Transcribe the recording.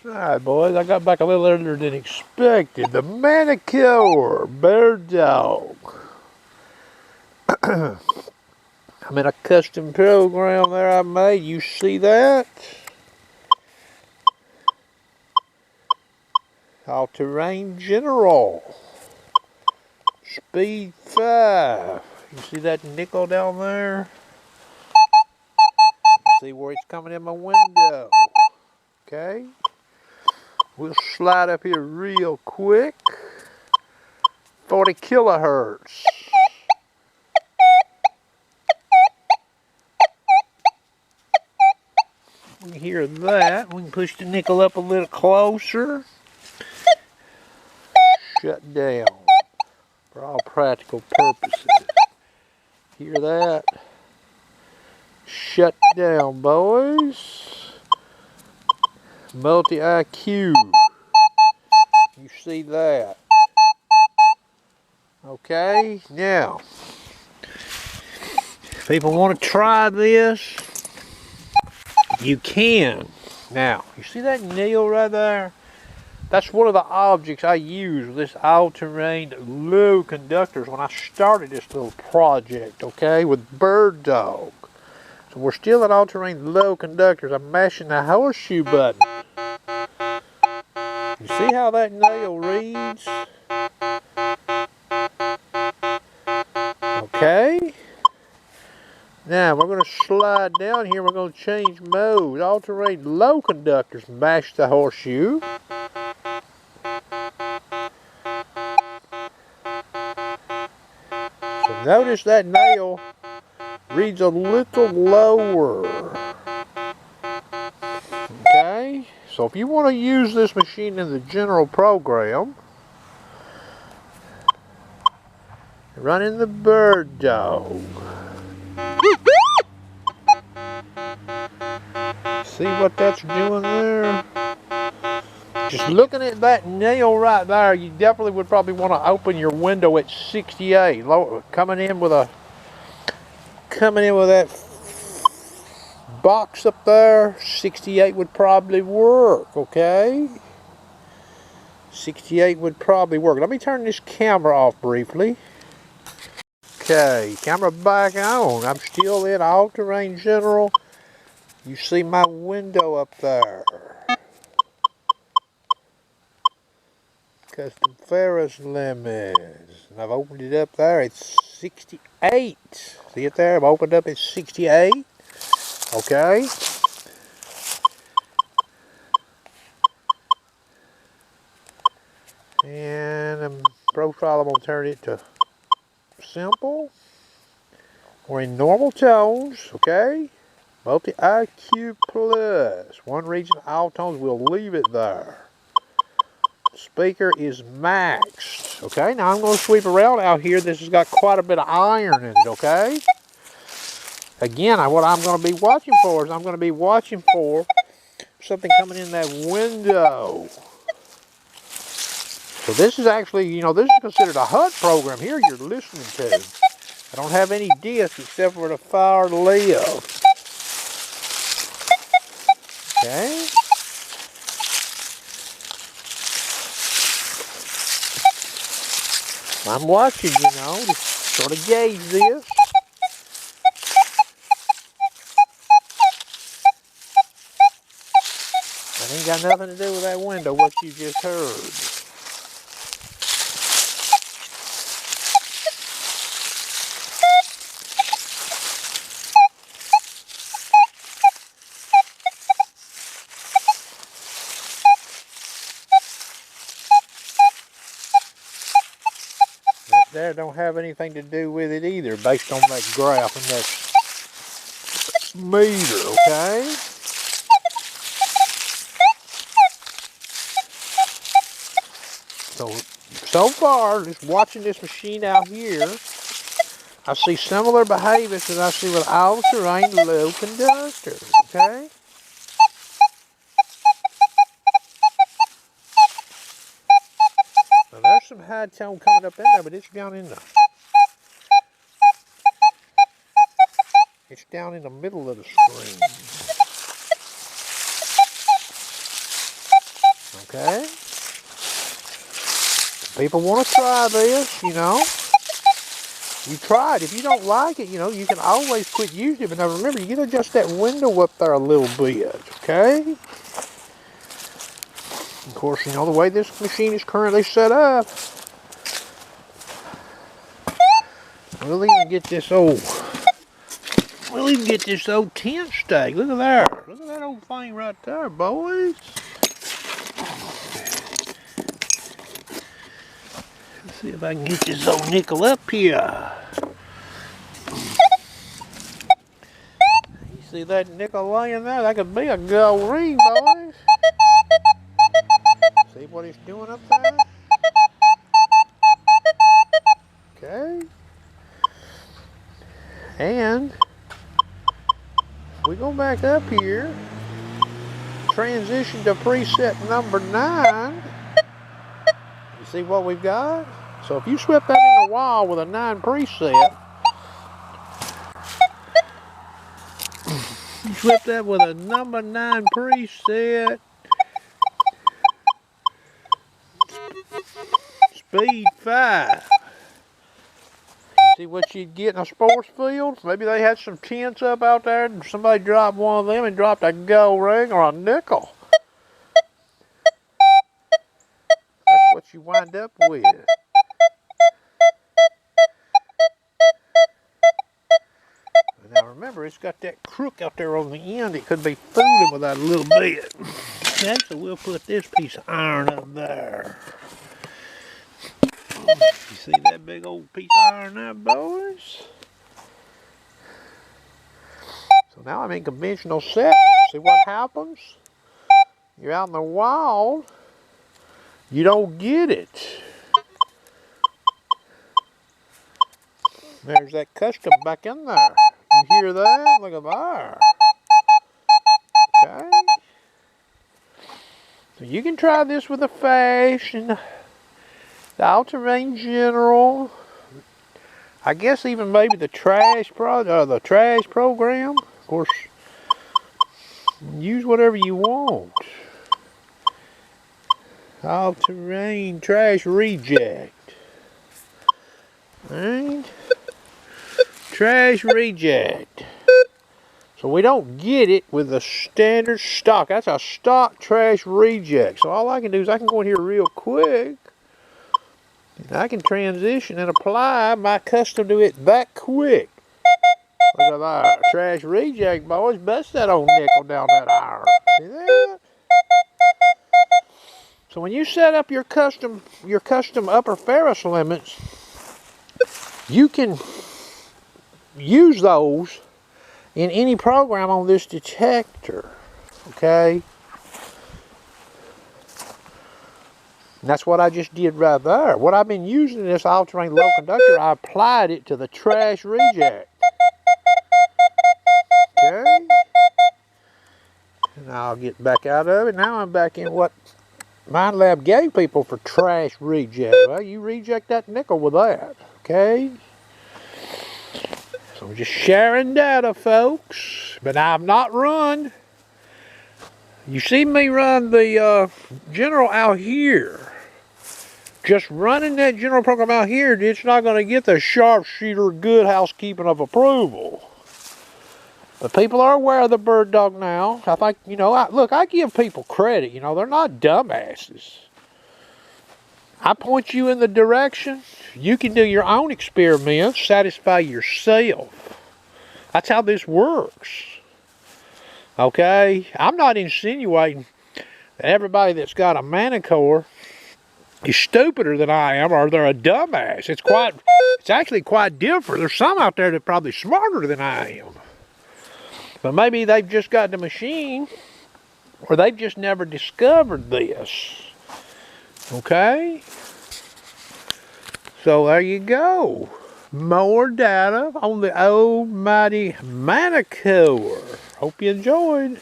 Alright boys, I got back a little earlier than expected. The Manticore Bear Dog. I'm in a custom program there I made. You see that? All-terrain general. Speed 5. You see that nickel down there? See where it's coming in my window. Okay? We'll slide up here real quick. 40 kilohertz. We can hear that. We can push the nickel up a little closer. Shut down for all practical purposes. Hear that? Shut down, boys. Multi-IQ. You see that? Okay, now, if people want to try this, you can. Now, you see that nail right there? That's one of the objects I use with this all-terrain low conductors when I started this little project, okay, with Bird Dog. So we're still at all-terrain low conductors. I'm mashing the horseshoe button. You see how that nail reads? Okay. Now we're going to slide down here. We're going to change mode. All-terrain low conductors. Mash the horseshoe. So notice that nail reads a little lower. Okay. So if you want to use this machine in the general program, running the Bird Dog. See what that's doing there? Just looking at that nail right there, you definitely would probably want to open your window at 68. Coming in with that box up there, 68 would probably work, okay? 68 would probably work. Let me turn this camera off briefly. Okay, camera back on. I'm still in all-terrain general. You see my window up there. Custom Ferris limits. And I've opened it up there. It's 68. See it there? I've opened up at 68. Okay. And the profile, I'm going to turn it to simple. We're in normal tones. Okay. Multi-IQ plus. One region, all tones, we'll leave it there. Speaker is maxed. Okay, now I'm going to sweep around out here. This has got quite a bit of iron in it, okay? Again, what I'm going to be watching for is I'm going to be watching for something coming in that window. So this is actually, you know, this is considered a HUD program here you're listening to. I don't have any disc except for the fire left. Okay. I'm watching, you know, to sort of gauge this. That ain't got nothing to do with that window, what you just heard. There don't have anything to do with it either, based on that graph and that meter, okay? So far, just watching this machine out here, I see similar behaviors that I see with all-terrain low conductors, okay? Now there's some high tone coming up in there, but it's down in the down in the middle of the screen. Okay? People want to try this, you know. You try it. If you don't like it, you know, you can always quit using it. But now remember, you can adjust that window up there a little bit, okay? Of course, you know, the way this machine is currently set up, we'll even get this old tent stake. Look at there. Look at that old thing right there, boys. Let's see if I can get this old nickel up here. You see that nickel laying there? That could be a gold ring, boys. See what it's doing up there? Okay. And we go back up here, transition to preset number 9. You see what we've got? So if you swept that in the wall with a 9 preset, you swept that with a number 9 preset, speed 5. See what you'd get in a sports field? Maybe they had some tents up out there and somebody dropped one of them and dropped a gold ring or a nickel. That's what you wind up with. Now remember, it's got that crook out there on the end. It could be fooling with that a little bit. Okay, so we'll put this piece of iron up there. You see that big old piece of iron there, boys? So now I'm in conventional settings. See what happens? You're out in the wild, you don't get it. There's that custom back in there. You hear that? Look at there. Okay. So you can try this with the Flash and the all-terrain general. I guess even maybe the trash program. Of course, use whatever you want. All-terrain trash reject. Alright. Trash reject. So we don't get it with the standard stock. That's a stock trash reject. So all I can do is I can go in here real quick. And I can transition and apply my custom to it that quick. Look at that. Trash reject, boys. Bust that old nickel down that iron. See that? So when you set up your custom upper ferrous limits, you can use those in any program on this detector. Okay? And that's what I just did right there. What I've been using in this all-terrain low conductor, I applied it to the trash reject. Okay? And I'll get back out of it. Now I'm back in what MindLab gave people for trash reject. Well, you reject that nickel with that. Okay? So I'm just sharing data, folks. But I've not run. You see me run the general out here. Just running that general program out here, it's not going to get the sharpshooter good housekeeping of approval. But people are aware of the bird dog now. I think, you know, look, I give people credit. You know, they're not dumbasses. I point you in the direction. You can do your own experiments, satisfy yourself. That's how this works. Okay? I'm not insinuating that everybody that's got a Manticore is stupider than I am, or they're a dumbass. It's actually quite different. There's some out there that are probably smarter than I am. But maybe they've just got the machine, or they've just never discovered this. Okay? So there you go. More data on the old mighty Manticore. Hope you enjoyed.